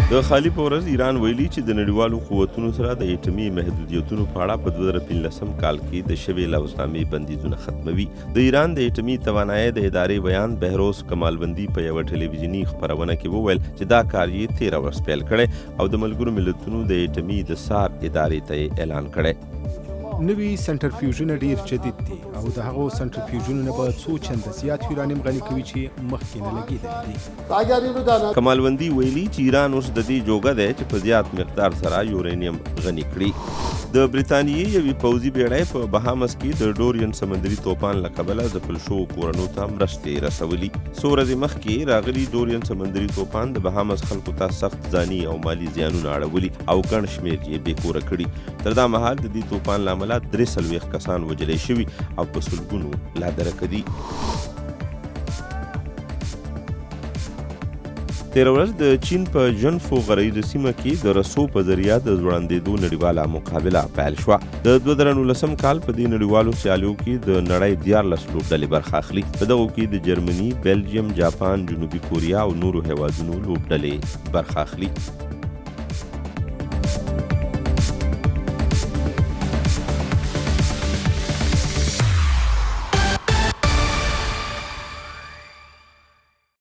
د خالي په ورځ ایران ویلي چې د نړیوالو قوتونو سره د اټومي محدودیتونو په اړه په 2015 کال کې د شوې لوزنامې بندیزونه ختموي. د ایران د اټومي توانایۍ د ادارې بیان بهروز کمالوندي په یوه ټلویزیوني خپرونه کې وویل چې دا کار یې 13 ورځ پیل کړی او د ملګرو ملتونو د اټومي د سار ادارې ته اعلان کړی. نوي سنټرفیوژونه ډیر جدید دي او د هغو سنټرفیوژونو به څو چنده زیات یورانیم غني کوي چې مخکې نه لګېدلي دي. کمالوندي ویلي چې ایران اوس د دې جوګه دی چې په زیات مقدار سره یورانیم غني کړي. د بریتانیې یوې پوځي بیړۍ په بهامس کې د ډورین سمندري طوفان له کبله ځپل شوو کورنو ته مرستې رسولي. څو ورځې مخکې راغلي ډورین سمندري طوفان د بهامس خلکو ته سخت ځاني او مالي زیانونه اړولي او ګڼ شمېر یې بېکوره کړي. تر دا مهال د دې طوفان له امله 43 کسان وژلي شوي او په سلګونو لا درکه دي. تېره ورځ د چین په ژنفو غرایزه سیمه کې د رسو په ذریعه د ځوړندېدو نړیواله مقابله پیل شوه. د 2019 کال په دې نړیوالو سیالیو کې د نړۍ 14 لوبډلې برخه اخلي. په دغو کې د جرمني، بلجیم، جاپان، جنوبي کوریا او نورو هیوادونو لوبډلې برخه اخلي.